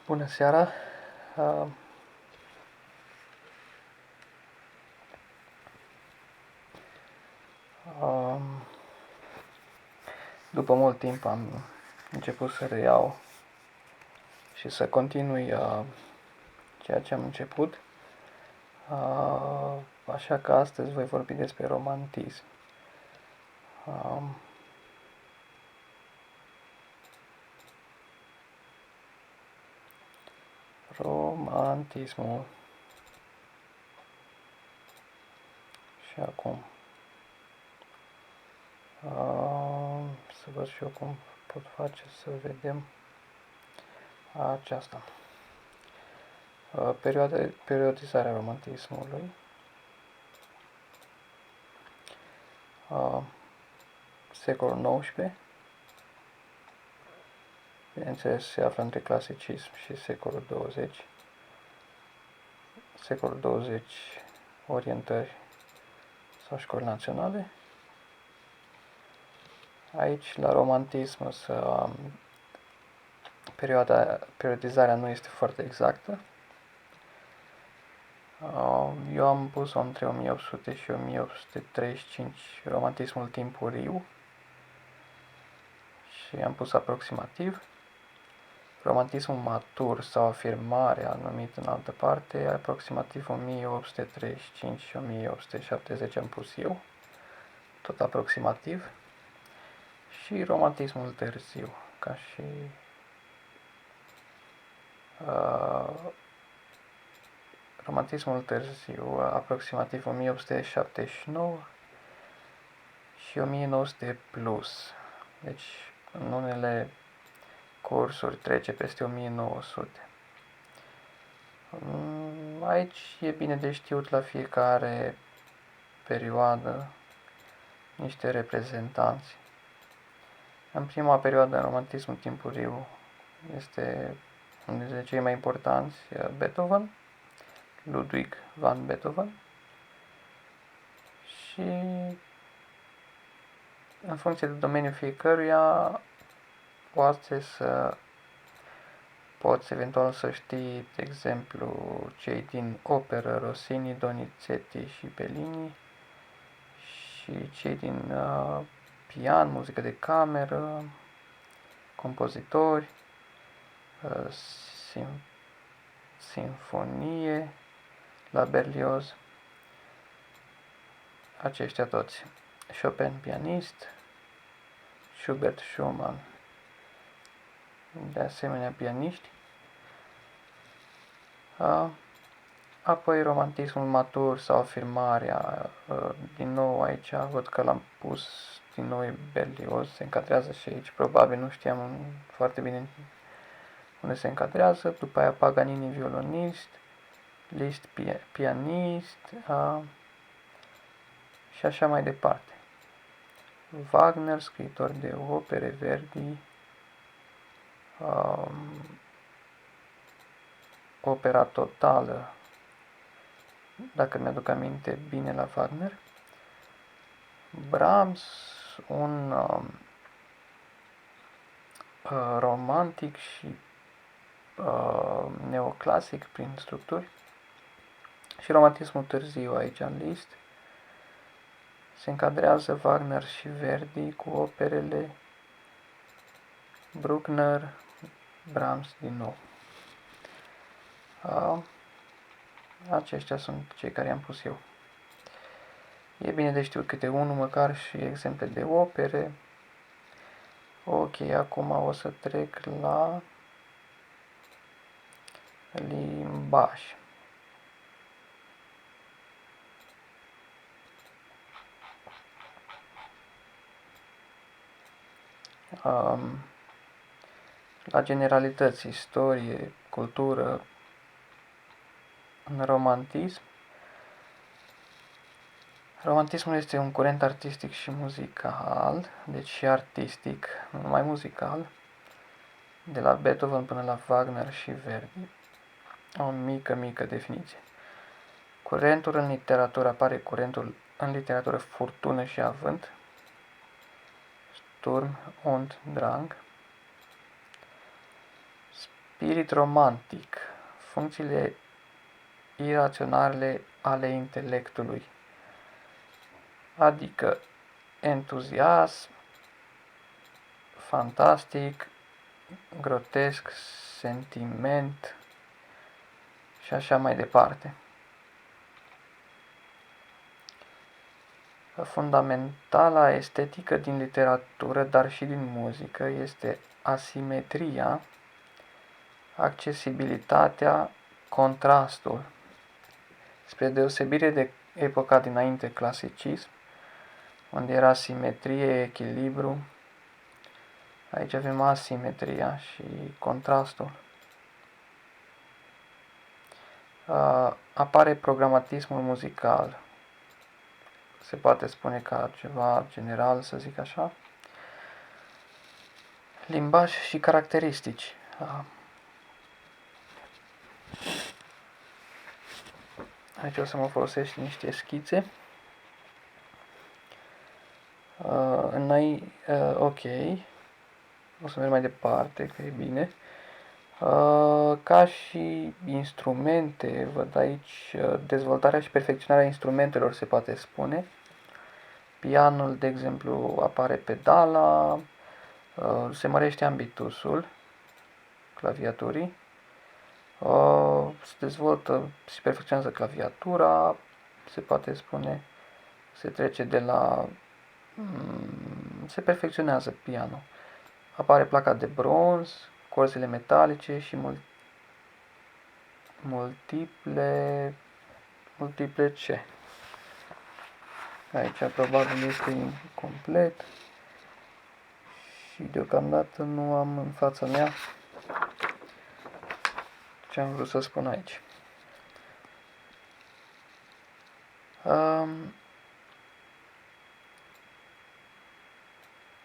Bună seara! Uh, După mult timp am început să reiau și să continui ceea ce am început, așa că astăzi voi vorbi despre romantism. Romantismul. Și acum să văd și eu cum pot face să vedem aceasta. Periodizarea romantismului. Secolul XIX, bineînțeles, se află între clasicism și secolul 20. Secolul 20, orientări sau școli naționale. Aici, la romantism, periodizarea nu este foarte exactă. Eu am pus-o între 1800 și 1835, romantismul timpuriu, și am pus aproximativ. Romantismul matur sau afirmarea, numit în altă parte, aproximativ 1835 și 1870 am pus eu, tot aproximativ. Și romantismul târziu, ca și romantismul târziu, aproximativ 1879 și 1900 plus. Deci, în unele cursuri trece peste 1900. Aici e bine de știut la fiecare perioadă niște reprezentanți. În prima perioadă, romantismul timpuriu este unul dintre cei mai importanți, Beethoven, Ludwig van Beethoven, și în funcție de domeniul fiecăruia poți eventual să știi, de exemplu, cei din operă, Rossini, Donizetti și Bellini, și cei din pian, muzică de cameră, compozitori, sinfonie, la Berlioz, aceștia toți. Chopin, pianist, Schubert, Schumann, de asemenea pianiști. Apoi romantismul matur sau afirmarea, din nou aici văd că l-am pus din nou Berlioz, se încadrează și aici, probabil nu știam foarte bine unde se încadrează. După aia Paganini, violonist, Liszt, pianist, și așa mai departe. Wagner, scriitor de opere, Verdi, opera totală, dacă mi-aduc aminte bine, la Wagner. Brahms, un romantic și neoclasic prin structuri. Și romantismul târziu aici în list. Se încadrează Wagner și Verdi cu operele, Bruckner, Brahms din nou. Aceștia sunt cei care am pus eu. E bine de știut câte unul măcar și exemple de opere. Ok, acum o să trec la limbaj. La generalități, istorie, cultură, în romantism. Romantismul este un curent artistic și muzical, deci și artistic, nu numai muzical, de la Beethoven până la Wagner și Verdi. O mică definiție. Curentul în literatură apare curentul în literatură furtună și avânt, Sturm und Drang. spirit romantic, funcțiile iraționale ale intelectului, adică entuziasm, fantastic, grotesc, sentiment și așa mai departe. Fundamentala estetică din literatură, dar și din muzică, este asimetria, accesibilitatea, contrastul. Spre deosebire de epoca dinainte clasicism, unde era simetrie, echilibru, aici avem asimetria și contrastul. Apare programatismul muzical. Se poate spune ca ceva general, să zic așa. Limbaj și caracteristici. Aici o să mă folosesc niște schițe. Ok. O să merg mai departe, că e bine. Ca și instrumente, văd aici dezvoltarea și perfecționarea instrumentelor, se poate spune. Pianul, de exemplu, apare pedala, se mărește ambitusul claviaturii, se dezvoltă și perfecționează claviatura, se poate spune, se trece de la... se perfecționează pianul. Apare placa de bronz, corzile metalice și multiple ce. Aici probabil este incomplet și deocamdată nu am în fața mea ce am vrut să spun aici.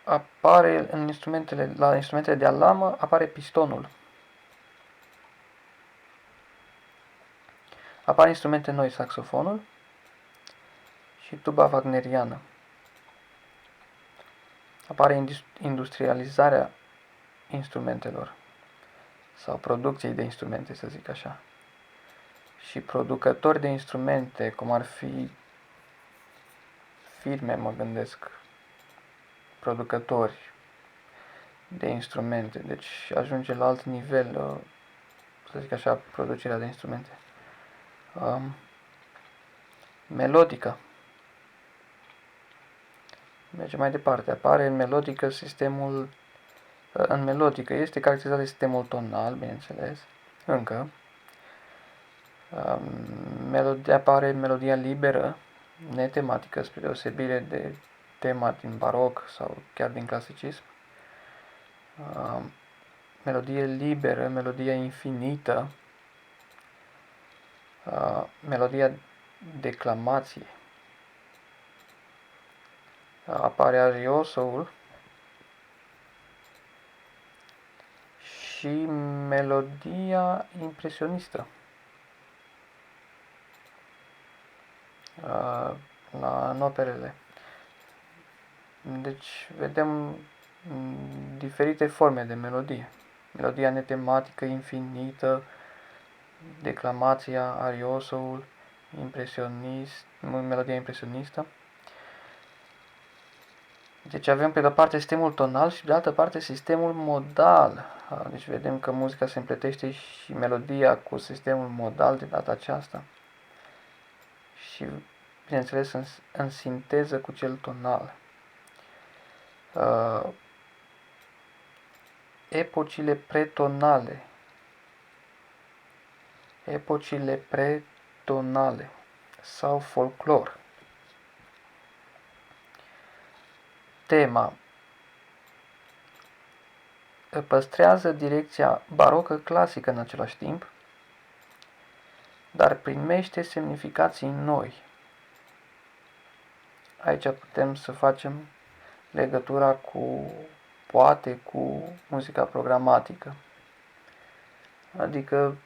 Apare la instrumentele de alamă apare pistonul. Apar instrumente noi, saxofonul și tuba wagneriană. Apare industrializarea instrumentelor sau producției de instrumente, să zic așa. Și producători de instrumente, cum ar fi firme, mă gândesc, producători de instrumente, deci ajunge la alt nivel, să zic așa, producerea de instrumente. Melodică. Mergem mai departe. Apare în melodică sistemul... În melodică este caracterizat de sistemul tonal, bineînțeles, încă. Apare melodia liberă, netematică, spre deosebire de tema din baroc sau chiar din clasicism. Melodie liberă, melodia infinită, melodia declamație. Apare ariosoul și melodia impresionistă. În operele. Deci vedem diferite forme de melodie. Melodia netematică, infinită, declamația, ariosoul, melodia impresionistă. Deci avem pe de-o parte sistemul tonal și pe de altă parte sistemul modal. Deci vedem că muzica se împletește și melodia cu sistemul modal de data aceasta. Și, bineînțeles, în sinteză cu cel tonal. Epocile pretonale. Epocile pretonale sau folclor. Tema păstrează direcția barocă clasică în același timp, dar primește semnificații noi. Aici putem să facem legătura poate cu muzica programatică. Adică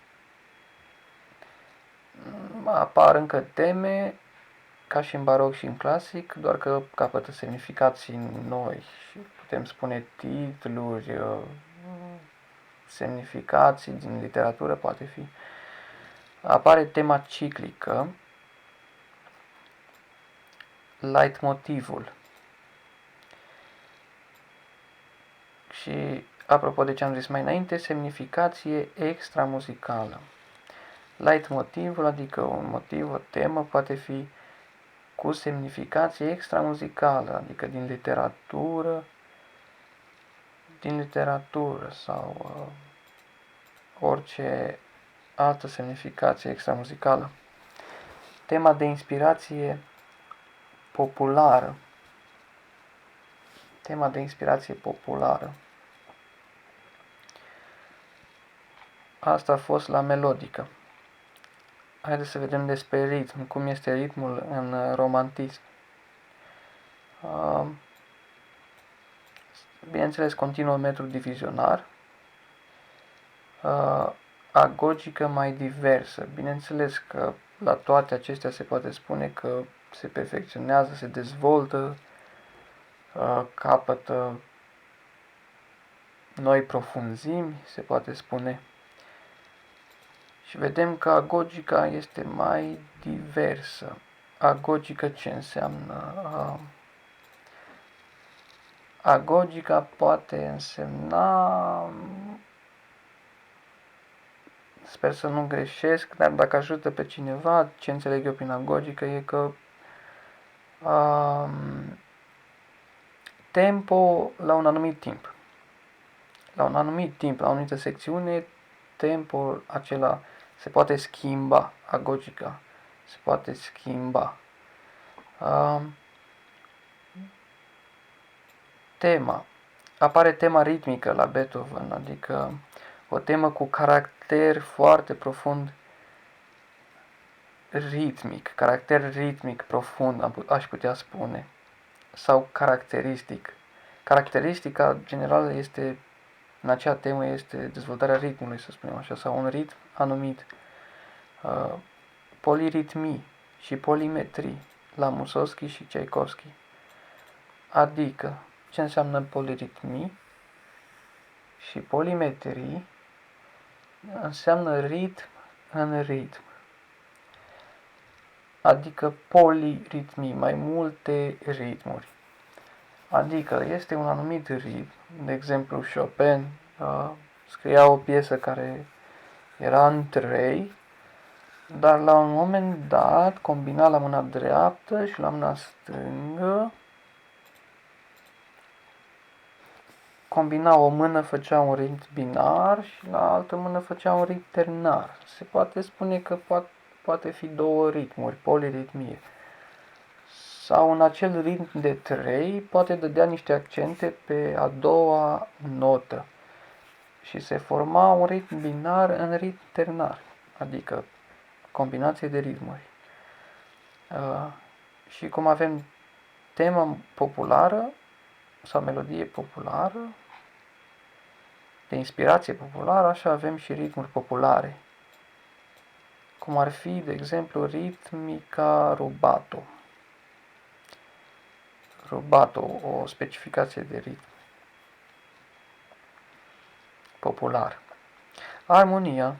apar încă teme, ca și în baroc și în clasic, doar că capătă semnificații noi și putem spune titluri, semnificații din literatură, poate fi. Apare tema ciclică, leitmotivul. Și, apropo de ce am zis mai înainte, semnificație extramuzicală. Leitmotivul, adică un motiv, o temă, poate fi cu semnificație extramuzicală, adică din literatură sau orice altă semnificație extramuzicală. Tema de inspirație populară. Tema de inspirație populară. Asta a fost la melodică. Haideți să vedem despre ritm, cum este ritmul în romantism. Bineînțeles, continuă metru divizionar, agogică mai diversă. Bineînțeles că la toate acestea se poate spune că se perfecționează, se dezvoltă, capătă noi profunzimi, se poate spune. Și vedem că agogica este mai diversă. Agogică ce înseamnă? Agogica poate însemna, sper să nu greșesc, dar dacă ajută pe cineva, ce înțeleg eu prin agogică e că tempo la un anumit timp. La un anumit timp, la o anumită secțiune, tempo acela se poate schimba, agogica se poate schimba. Tema. Apare tema ritmică la Beethoven, adică o temă cu caracter foarte profund ritmic, caracter ritmic profund, aș putea spune, sau caracteristic. Caracteristica generală este, în acea temă, este dezvoltarea ritmului, să spunem așa, sau un ritm anumit. Poliritmii și polimetrii la Mussorgsky și Tchaikovsky. Adică, ce înseamnă poliritmii și polimetrii? Înseamnă ritm în ritm. Adică poliritmii, mai multe ritmuri. Adică este un anumit ritm, de exemplu Chopin scria o piesă care era în 3, dar la un moment dat combina la mâna dreaptă și la mâna stângă, combina o mână, făcea un ritm binar și la altă mână făcea un ritm ternar. Se poate spune că poate fi două ritmuri, poliritmie. Sau în acel ritm de 3 poate dădea niște accente pe a doua notă și se forma un ritm binar în ritm ternar, adică combinație de ritmuri. Și cum avem temă populară sau melodie populară, de inspirație populară, așa avem și ritmuri populare, cum ar fi, de exemplu, ritmica rubato. Rubato, o specificație de ritm popular. Armonia,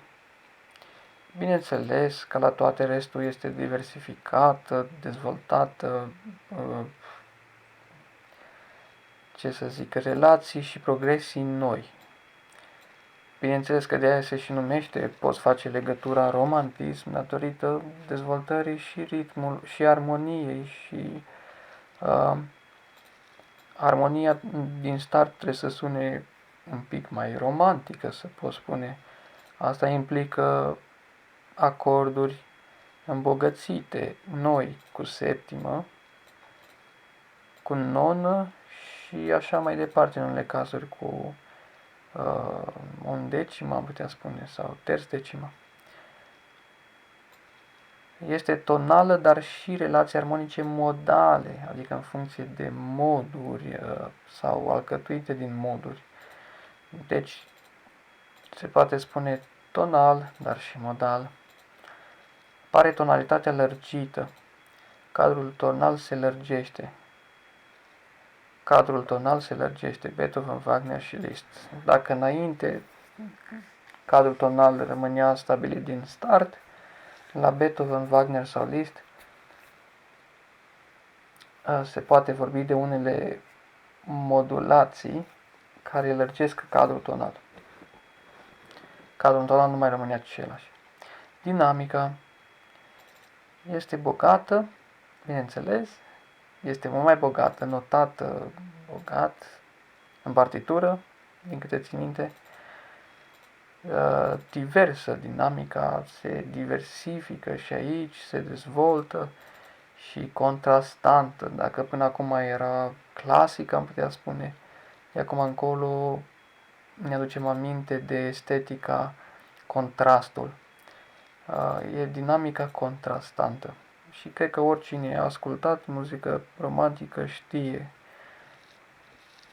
bineînțeles, ca la toate restul este diversificată, dezvoltată, ce să zic, relații și progresii noi. Bineînțeles că de aia se și numește, poți face legătura romantism datorită dezvoltării și ritmul și armoniei și armonia din start trebuie să sune un pic mai romantică, să pot spune. Asta implică acorduri îmbogățite, noi, cu septimă, cu nonă și așa mai departe, în unele cazuri cu un decimă, am putea spune, sau terț decimă. Este tonală, dar și relații armonice modale, adică în funcție de moduri sau alcătuite din moduri. Deci, se poate spune tonal, dar și modal. Pare tonalitatea lărgită. Cadrul tonal se lărgește. Cadrul tonal se lărgește. Beethoven, Wagner și Liszt. Dacă înainte cadrul tonal rămânea stabilit din start. La Beethoven, Wagner sau Liszt se poate vorbi de unele modulații care lărgesc cadrul tonal. Cadrul tonal nu mai rămâne același. Dinamica este bogată, bineînțeles, este mult mai bogată, notată bogat în partitură, din câte țin minte, diversă dinamica, se diversifică și aici, se dezvoltă și contrastantă. Dacă până acum era clasică, am putea spune, de acum încolo ne aducem aminte de estetica, contrastul. E dinamica contrastantă. Și cred că oricine a ascultat muzică romantică știe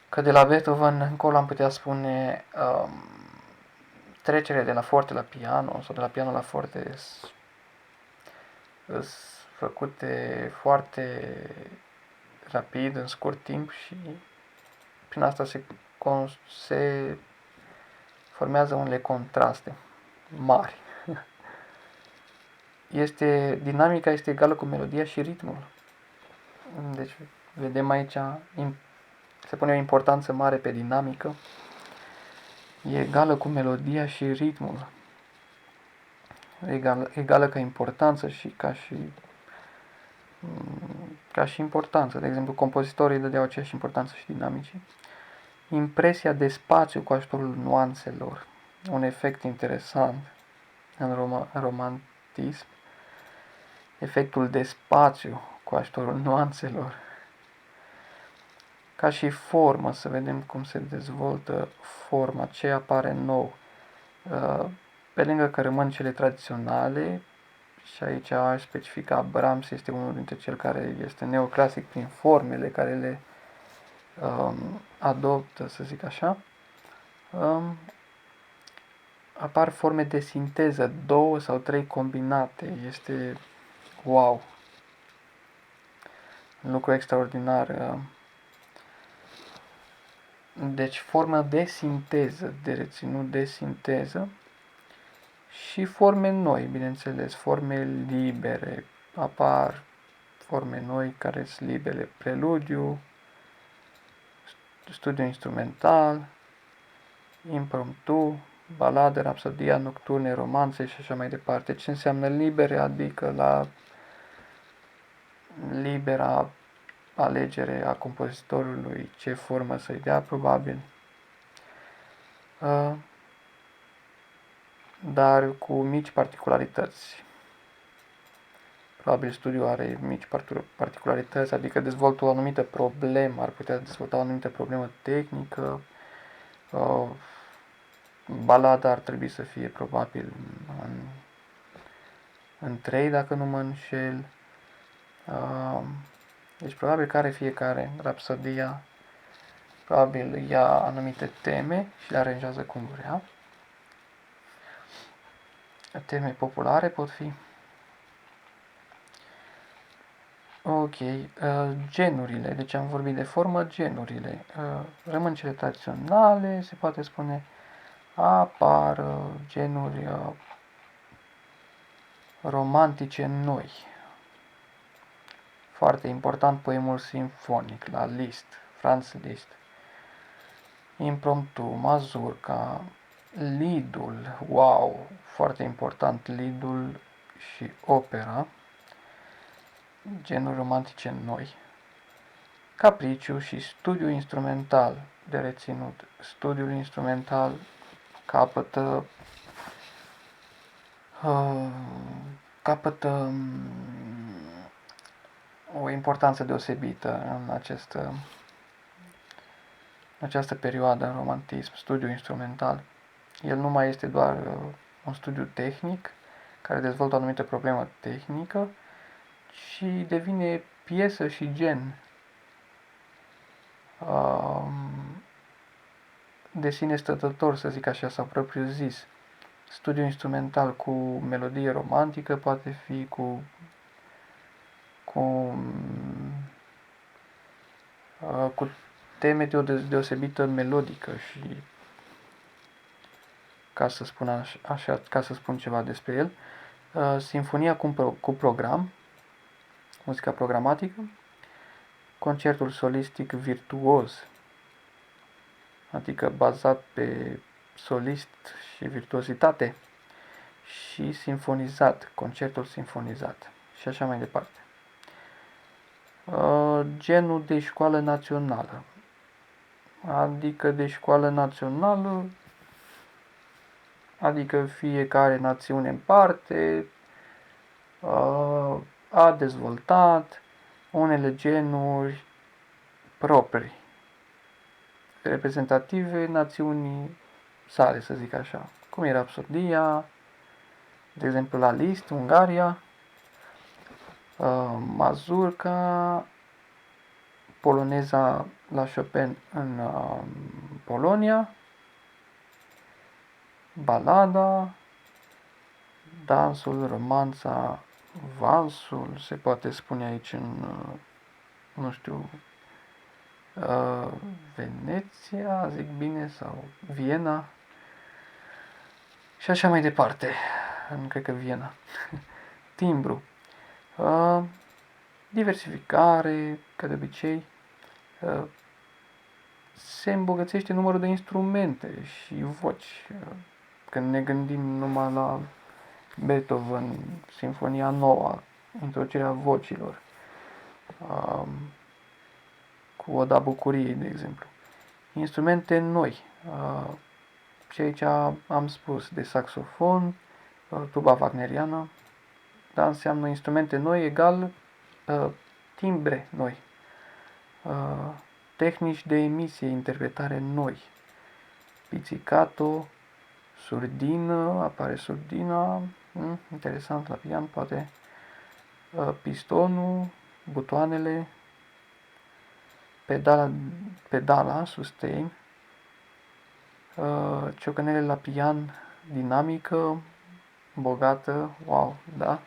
că de la Beethoven încolo am putea spune trecerea de la forte la piano sau de la piano la forte sunt făcute foarte rapid, în scurt timp și prin asta se formează unele contraste mari. Dinamica este egală cu melodia și ritmul. Deci vedem aici, se pune o importanță mare pe dinamică. E egală cu melodia și ritmul. Egală ca importanță și ca și importanță. De exemplu, compozitorii dădeau aceeași importanță și dinamicii. Impresia de spațiu cu ajutorul nuanțelor. Un efect interesant în romantism. Efectul de spațiu cu ajutorul nuanțelor. Ca și formă, să vedem cum se dezvoltă forma, ce apare nou. Pe lângă că rămân cele tradiționale, și aici aș specifica Brahms este unul dintre cel care este neoclasic prin formele care le adoptă, să zic așa, apar forme de sinteză, 2 sau 3 combinate. Este wow! Un lucru extraordinar. Deci formă de sinteză, de reținut de sinteză și forme noi, bineînțeles, forme libere. Apar forme noi care sunt libere, preludiu, studiu instrumental, impromptu, balade, rapsodia, nocturne, romanțe și așa mai departe. Ce înseamnă libere? Adică la libera alegere a compozitorului ce formă să-i dea, probabil. Dar cu mici particularități. Probabil studiul are mici particularități, adică dezvoltă o anumită problemă, ar putea dezvolta o anumită problemă tehnică. Balada ar trebui să fie probabil în 3, dacă nu mă înșel. Deci probabil că are fiecare rapsodia, probabil ia anumite teme și le aranjează cum vrea. Teme populare pot fi. Ok, genurile, deci am vorbit de formă, genurile. Rămân cele tradiționale, se poate spune, apar genuri romantice noi. Foarte important, poemul simfonic, la Liszt, Franz Liszt. Impromptu, mazurca, liedul, wow, foarte important, liedul și opera, genuri romantice noi. Capriciu și studiu instrumental de reținut. Studiul instrumental capătă o importanță deosebită în această perioadă în romantism, studiu instrumental. El nu mai este doar un studiu tehnic care dezvoltă o anumită problemă tehnică, ci devine piesă și gen de sine stătător, să zic așa, sau propriu zis. Studiu instrumental cu melodie romantică poate fi cu teme de o deosebită melodică și ca să spun așa, ca să spun ceva despre el. Sinfonia cu program, muzica programatică, concertul solistic virtuos, adică bazat pe solist și virtuozitate, și sinfonizat, concertul sinfonizat și așa mai departe. Genul de școală națională, adică de școală națională, adică fiecare națiune în parte a dezvoltat unele genuri proprii, reprezentative națiunii sale, să zic așa, cum e Rapsodia, de exemplu la Liszt, Ungaria, mazurca, poloneza la Chopin în Polonia, balada, dansul, romanța, valsul, se poate spune aici în, nu știu, Veneția, zic bine, sau Viena și așa mai departe. Nu cred că Viena. Timbru. Diversificare, ca de obicei. Se îmbogățește numărul de instrumente și voci. Când ne gândim numai la Beethoven, Sinfonia Nouă, introducerea vocilor, cu Oda Bucuriei, de exemplu. Instrumente noi. Și aici am spus de saxofon, tuba wagneriană, dar înseamnă instrumente noi egal timbre noi, tehnici de emisie, interpretare noi, pizzicato, surdină, apare surdina, interesant la pian, poate, pistonul, butoanele, pedala, sustain, ciocănele la pian, dinamică, bogată, wow, da?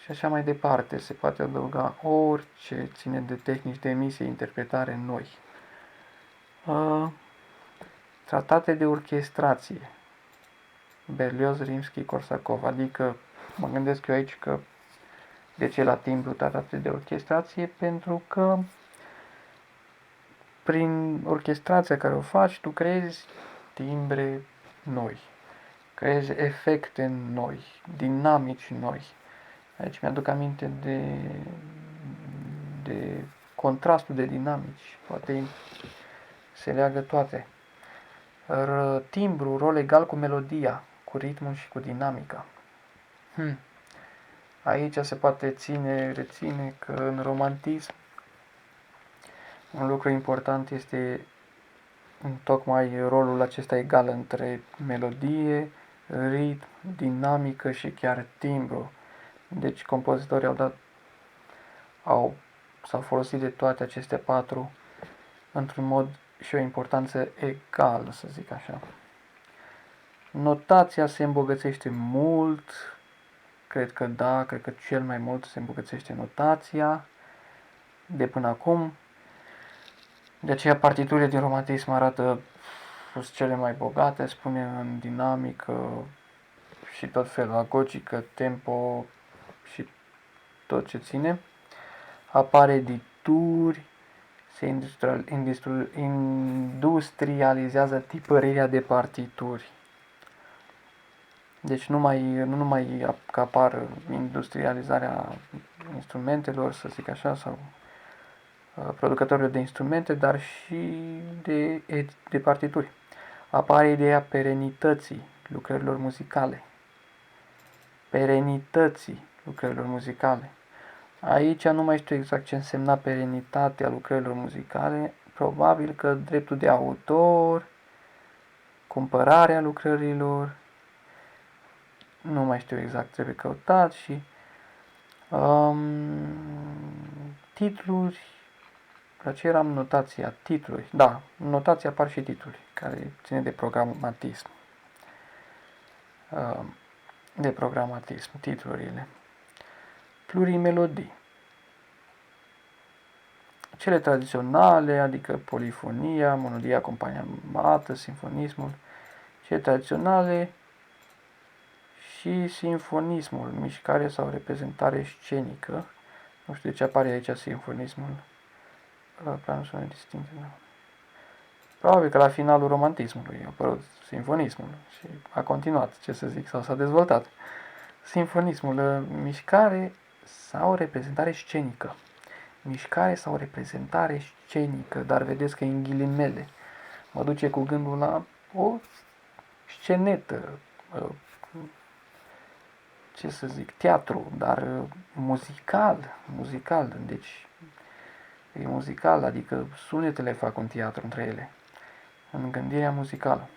Și așa mai departe, se poate adăuga orice ține de tehnici de emisie, interpretare noi. Tratate de orchestrație, Berlioz, Rimski, Korsakov, adică mă gândesc eu aici că de ce la timbru tratate de orchestrație? Pentru că prin orchestrația care o faci, tu creezi timbre noi, creezi efecte noi, dinamici noi. Aici mi-aduc aminte de contrastul de dinamici, poate se leagă toate. Timbru, rol egal cu melodia, cu ritmul și cu dinamica. Aici se poate reține că în romantism un lucru important este tocmai rolul acesta egal între melodie, ritm, dinamică și chiar timbru. Deci compozitorii s-au folosit de toate aceste patru într-un mod și o importanță egală, să zic așa. Notația se îmbogățește mult, cred că cel mai mult se îmbogățește notația de până acum. De aceea partiturile din romantism arată fost cele mai bogate, spune în dinamică și tot felul, agogică, tempo și tot ce ține. Apare edituri, se industrializează tipărirea de partituri. Deci nu numai că apar industrializarea instrumentelor, să zic așa, sau producătorilor de instrumente, dar și de partituri. Apare ideea perenității lucrărilor muzicale. Aici nu mai știu exact ce însemna perenitatea lucrărilor muzicale, probabil că dreptul de autor, cumpărarea lucrărilor, nu mai știu exact, trebuie căutat, și titluri, la ce eram notația, titluri, da, notația apar și titluri, care ține de programatism, titlurile. Plurimelodii. Cele tradiționale, adică polifonia, monodia acompaniată, sinfonismul cele tradiționale și simfonismul, mișcare sau reprezentare scenică. Nu știu de ce apare aici simfonismul. Planul sună distinct. Probabil că la finalul romantismului a apărut simfonismul și a continuat, ce să zic, sau s-a dezvoltat. Simfonismul, mișcare sau reprezentare scenică. Mișcare sau reprezentare scenică, dar vedeți că e în ghilimele. Mă duce cu gândul la o scenetă, ce să zic, teatru, dar muzical, deci e muzical, adică sunetele fac un teatru între ele, în gândirea muzicală.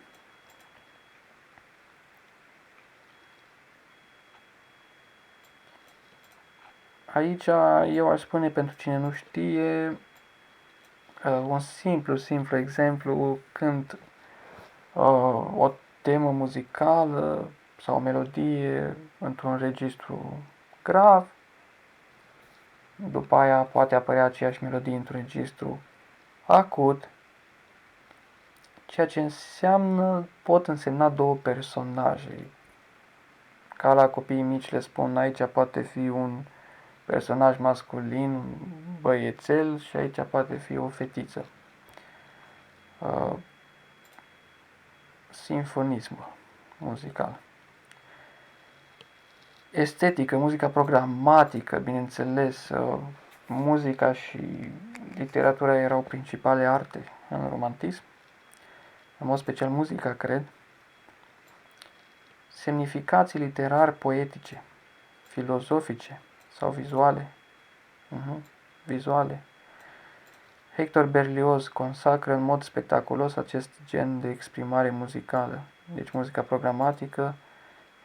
Aici eu aș spune, pentru cine nu știe, un simplu exemplu, când o temă muzicală sau o melodie într-un registru grav, după aia poate apărea aceeași melodie într-un registru acut, ceea ce pot însemna două personaje. Ca la copiii mici le spun, aici poate fi un personaj masculin, un băiețel, și aici poate fi o fetiță. Simfonism muzical. Estetică, muzica programatică, bineînțeles, muzica și literatura erau principale arte în romantism, în mod special muzica, cred. Semnificații literari poetice, filozofice sau vizuale. Vizuale. Hector Berlioz consacră în mod spectaculos acest gen de exprimare muzicală. Deci muzica programatică,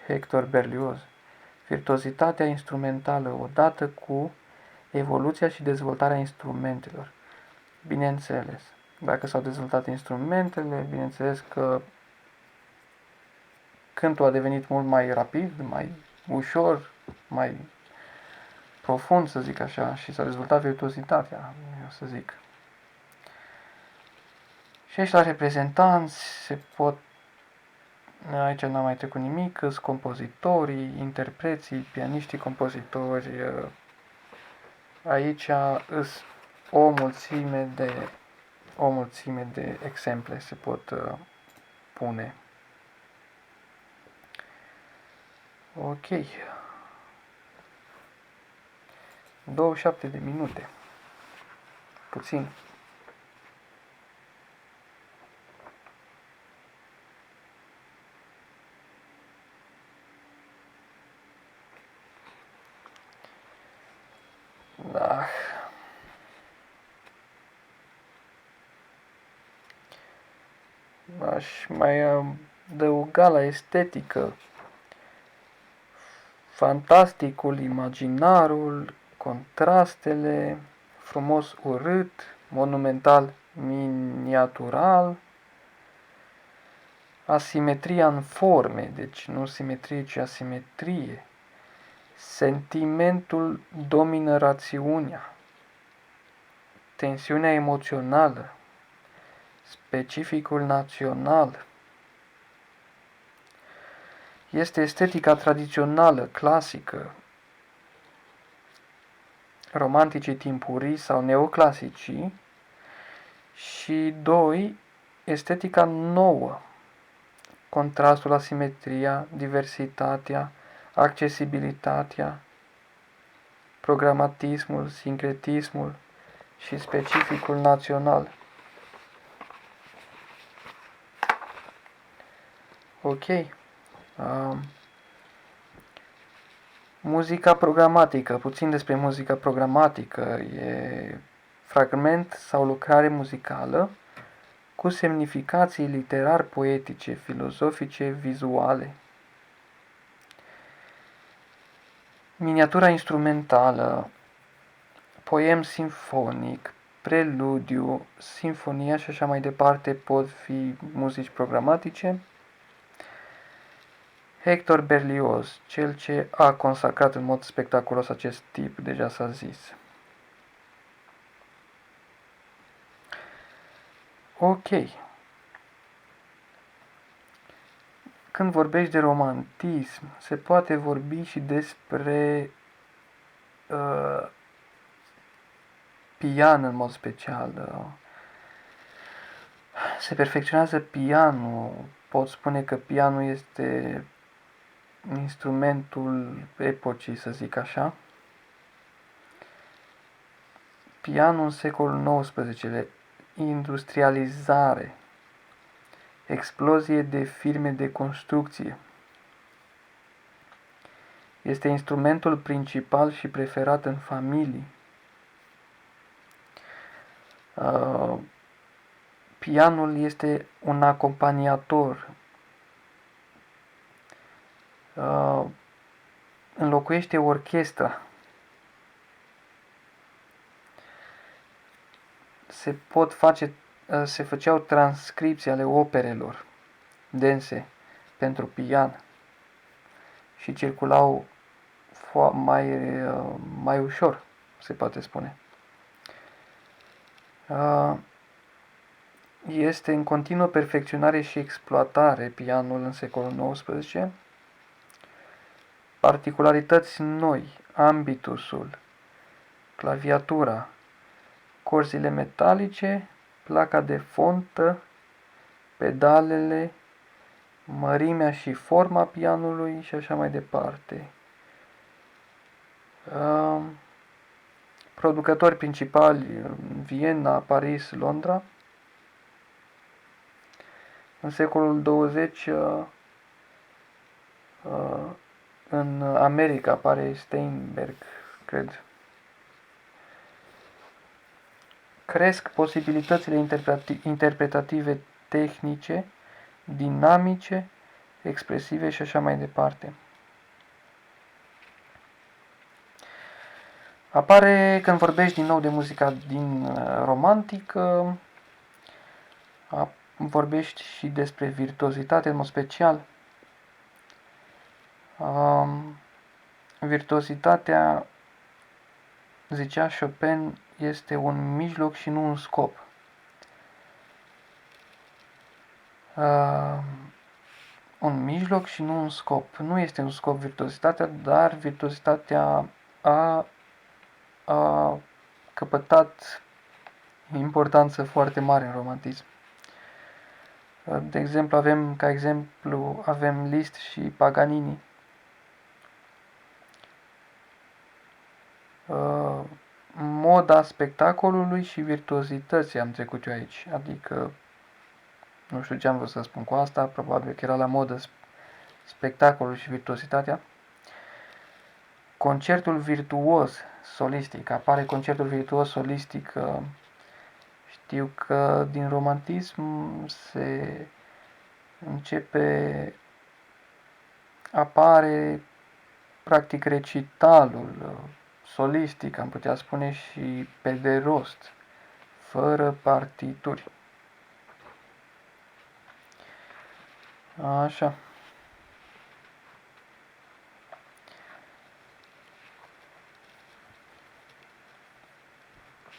Hector Berlioz. Virtuozitatea instrumentală odată cu evoluția și dezvoltarea instrumentelor. Bineînțeles, dacă s-au dezvoltat instrumentele, bineînțeles că cântul a devenit mult mai rapid, mai ușor, mai profund, să zic așa, și s-a dezvoltat virtuozitatea, eu să zic. Și aici la reprezentanți se pot, aici n-am mai trecut nimic, sunt compozitorii, interpreții, pianiștii, compozitori, aici sunt o mulțime de exemple se pot pune. Ok. 27 de minute. Puțin. Da. Aș mai adăuga la estetică fantasticul, imaginarul, contrastele, frumos urât, monumental miniatural, asimetria în forme, deci nu simetrie, ci asimetrie, sentimentul domină rațiunea, tensiunea emoțională, specificul național. Este estetica tradițională, clasică, romanticii timpurii sau neoclasicii, și 2. Estetica nouă, contrastul, asimetria, diversitatea, accesibilitatea, programatismul, sincretismul și specificul național. Ok. Muzica programatică, puțin despre muzica programatică, e fragment sau lucrare muzicală cu semnificații literar-poetice, filozofice, vizuale. Miniatura instrumentală, poem simfonic, preludiu, sinfonia și așa mai departe pot fi muzici programatice. Hector Berlioz, cel ce a consacrat în mod spectaculos acest tip, deja s-a zis. Ok. când vorbești de romantism, se poate vorbi și despre pian în mod special. Se perfecționează pianul. Pot spune că pianul este instrumentul epocii, să zic așa. Pianul în secolul XIX, industrializare, explozie de firme de construcție. Este instrumentul principal și preferat în familii. Pianul este un acompaniator. Înlocuiește orchestra. Se făceau transcripții ale operelor dense pentru pian și circulau mai ușor, se poate spune. Este în continuă perfecționare și exploatare pianul în secolul XIX. Particularități noi, ambitusul, claviatura, corzile metalice, placa de fontă, pedalele, mărimea și forma pianului și așa mai departe. Producători principali: Viena, Paris, Londra. În secolul 20 în America apare Steinberg, cred. Cresc posibilitățile interpretative tehnice, dinamice, expresive și așa mai departe. Apare, când vorbești din nou de muzica din romantică, vorbești și despre virtuozitate în mod special. Virtuozitatea, zicea Chopin, este un mijloc și nu un scop. Un mijloc și nu un scop. Nu este un scop virtuozitatea, dar virtuozitatea a căpătat importanță foarte mare în romantism. De exemplu, avem Liszt și Paganini. Moda spectacolului și virtuozității am trecut eu aici. Adică, nu știu ce am vrut să spun cu asta, probabil că era la modă spectacolul și virtuozitatea. Concertul virtuos solistic. Apare concertul virtuos solistic. Știu că din romantism apare practic recitalul solistic, am putea spune, și pe de rost, fără partituri. Așa.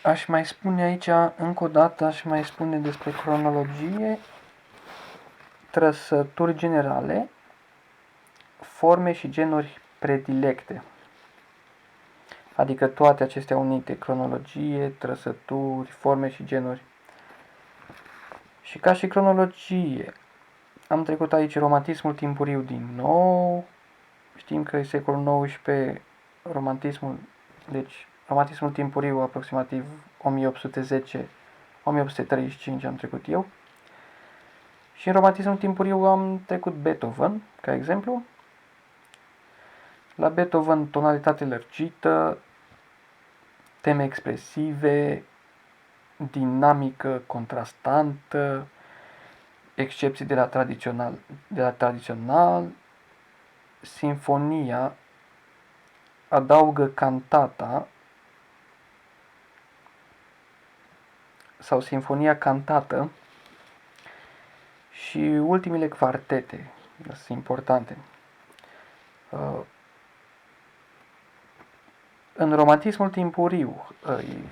Aș mai spune aici, încă o dată, despre cronologie, trăsături generale, forme și genuri predilecte. Adică toate acestea unite: cronologie, trăsături, forme și genuri. Și ca și cronologie, am trecut aici romantismul timpuriu din nou. Știm că e secolul XIX, romantismul timpuriu aproximativ 1810-1835 am trecut eu. Și în romantismul timpuriu am trecut Beethoven, ca exemplu. La Beethoven, tonalitate lărgită, teme expresive, dinamică contrastantă, excepții de la tradițional, sinfonia adaugă cantata sau sinfonia cantată și ultimele quartete sunt importante. În romantismul timpuriu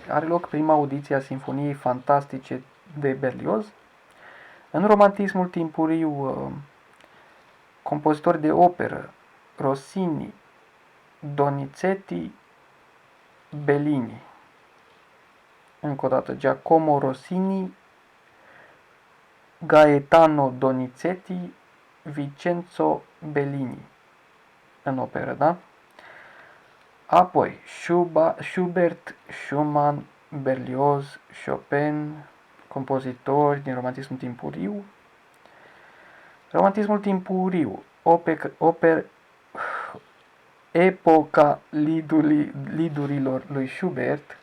are loc prima audiție a Sinfoniei Fantastice de Berlioz. În romantismul timpuriu Compozitori de operă: Rossini, Donizetti, Bellini. Încă o dată, Giacomo Rossini, Gaetano Donizetti, Vincenzo Bellini. În operă, da? Apoi, Schubert, Schumann, Berlioz, Chopin, compozitori din romantismul timpuriu. Romantismul timpuriu, epoca lidurilor lui Schubert,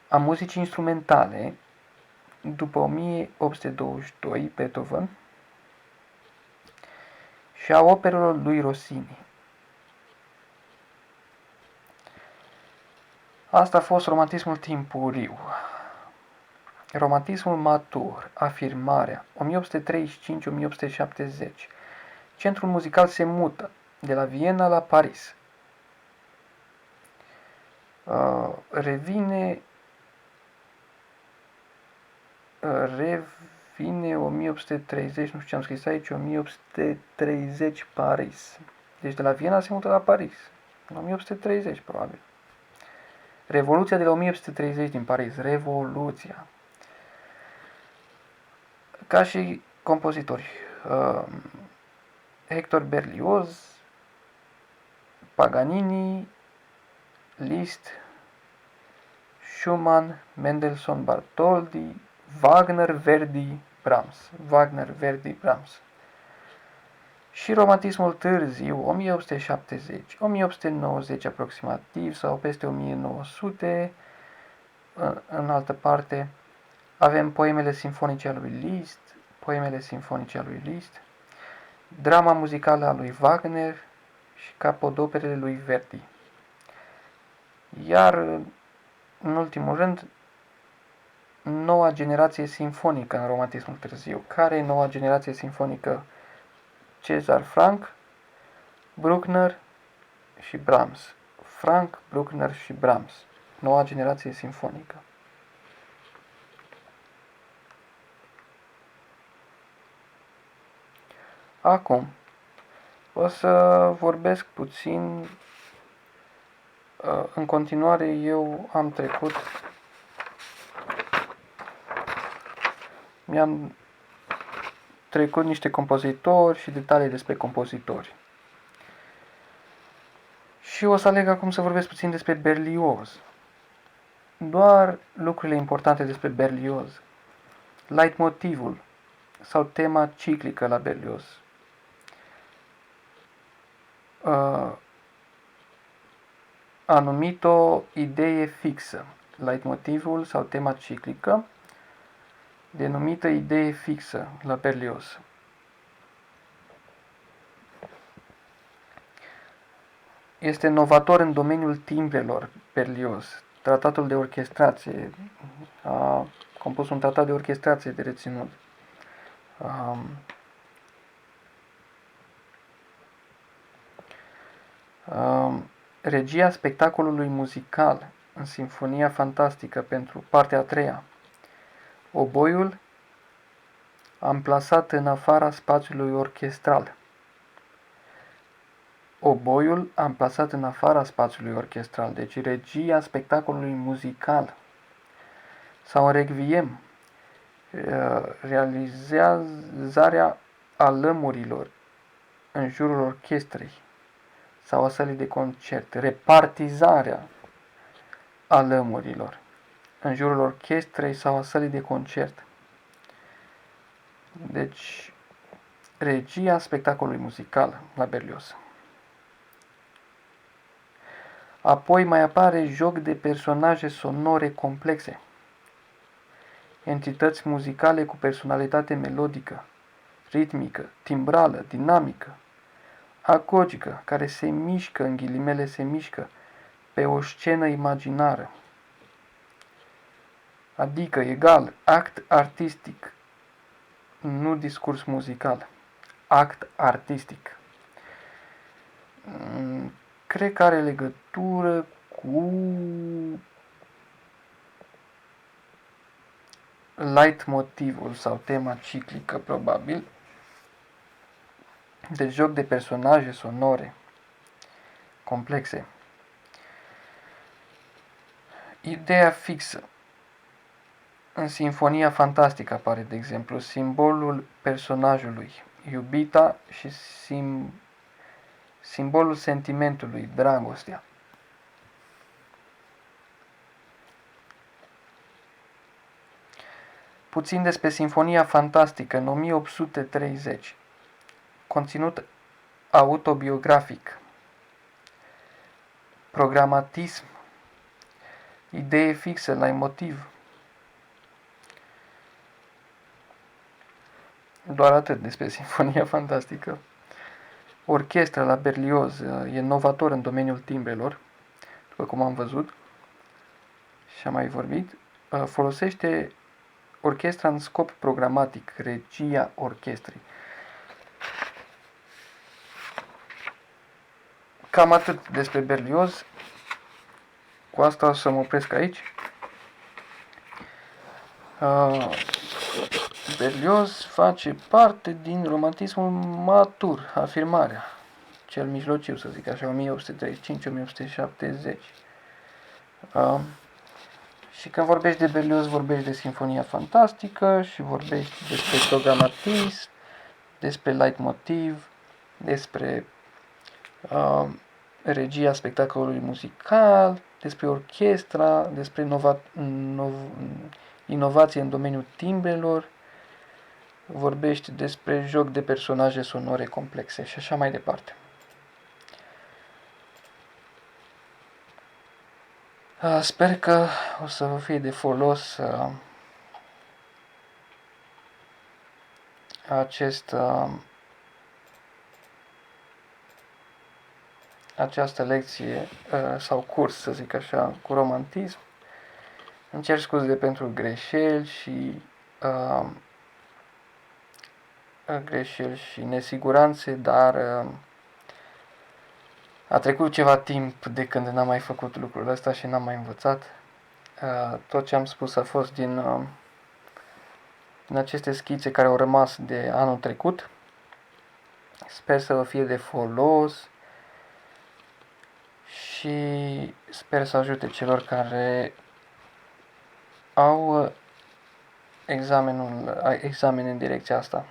a muzicii instrumentale, după 1822, Beethoven, și a operelor lui Rossini. Asta a fost romantismul timpuriu. Romantismul matur, afirmarea, 1835-1870. Centrul muzical se mută de la Viena la Paris. Revine 1830, nu știu ce am scris aici, 1830 Paris. Deci de la Viena se mută la Paris. În 1830, probabil. Revoluția de la 1830 din Paris. Revoluția. Ca și compozitori. Hector Berlioz, Paganini, Liszt, Schumann, Mendelssohn Bartholdy, Wagner, Verdi, Brahms. Wagner, Verdi, Brahms. Și romantismul târziu, 1870, 1890 aproximativ, sau peste 1900, în altă parte, avem poemele sinfonice a lui Liszt, drama muzicală a lui Wagner și capodoperele lui Verdi. Iar, în ultimul rând, noua generație sinfonică în romantismul târziu. Care e noua generație sinfonică? César Franck, Bruckner și Brahms. Franck, Bruckner și Brahms. Noua generație sinfonică. Acum, o să vorbesc puțin. În continuare, eu mi-am trecut niște compozitori și detalii despre compozitori. Și o să aleg acum să vorbesc puțin despre Berlioz. Doar lucrurile importante despre Berlioz. Leitmotivul sau tema ciclică la Berlioz. A numit-o idee fixă. Leitmotivul sau tema ciclică, denumită idee fixă la Berlioz. Este novator în domeniul timbrelor Berlioz. Tratatul de orchestrație. A compus un tratat de orchestrație de reținut. Regia spectacolului muzical în Sinfonia Fantastică pentru partea a treia. Oboiul amplasat în afara spațiului orchestral. Oboiul amplasat în afara spațiului orchestral, deci regia spectacolului muzical. Sau în Requiem, realizarea alămurilor în jurul orchestrei sau a sălii de concert, repartizarea alămurilor în jurul orchestrei sau a sălii de concert. Deci, regia spectacolului muzical la Berlioz. Apoi mai apare joc de personaje sonore complexe, entități muzicale cu personalitate melodică, ritmică, timbrală, dinamică, agogică, care se mișcă, în ghilimele se mișcă, pe o scenă imaginară. Adică, egal, act artistic, nu discurs muzical. Act artistic. Cred că are legătură cu leitmotivul sau tema ciclică, probabil. de joc de personaje sonore complexe. Ideea fixă. În Sinfonia Fantastică apare, de exemplu, simbolul personajului, iubita, și simbolul sentimentului, dragostea. Puțin despre Sinfonia Fantastică în 1830. Conținut autobiografic. Programatism. Idee fixă, leitmotiv. Doar atât despre Sinfonia Fantastică. Orchestra la Berlioz e novator în domeniul timbrelor, după cum am văzut și am mai vorbit. Folosește orchestra în scop programatic, regia orchestrei. Cam atât despre Berlioz. Cu asta o să mă opresc aici. Berlioz face parte din romantismul matur, afirmarea, cel mijlociu, să zic așa, 1835-1870. Și când vorbești de Berlioz, vorbești de Sinfonia Fantastică și vorbești despre programatism, despre leitmotiv, despre regia spectacolului muzical, despre orchestra, despre inovație în domeniul timbrelor, vorbești despre joc de personaje sonore complexe și așa mai departe. Sper că o să vă fie de folos această lecție sau curs, să zic așa, cu romantism. Îmi cer scuze pentru greșeli și nesiguranțe, dar a trecut ceva timp de când n-am mai făcut lucrul ăsta și n-am mai învățat. Tot ce am spus a fost din aceste schițe care au rămas de anul trecut. Sper să vă fie de folos și sper să ajute celor care au examene în direcția asta.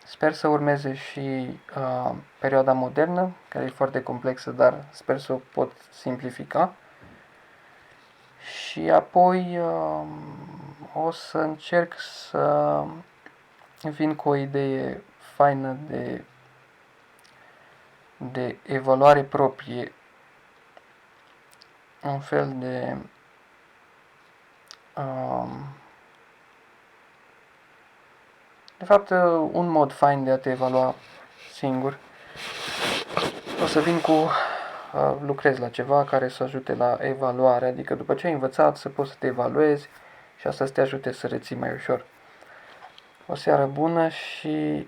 Sper să urmeze și perioada modernă, care e foarte complexă, dar sper să o pot simplifica. Și apoi o să încerc să vin cu o idee faină de evaluare proprie, un fel de fapt, un mod fain de a te evalua singur. O să vin cu lucrez la ceva care să ajute la evaluare, adică după ce ai învățat să poți să te evaluezi și asta să te ajute să reții mai ușor. O seară bună și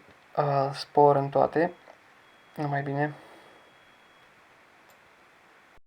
spor în toate. Numai bine!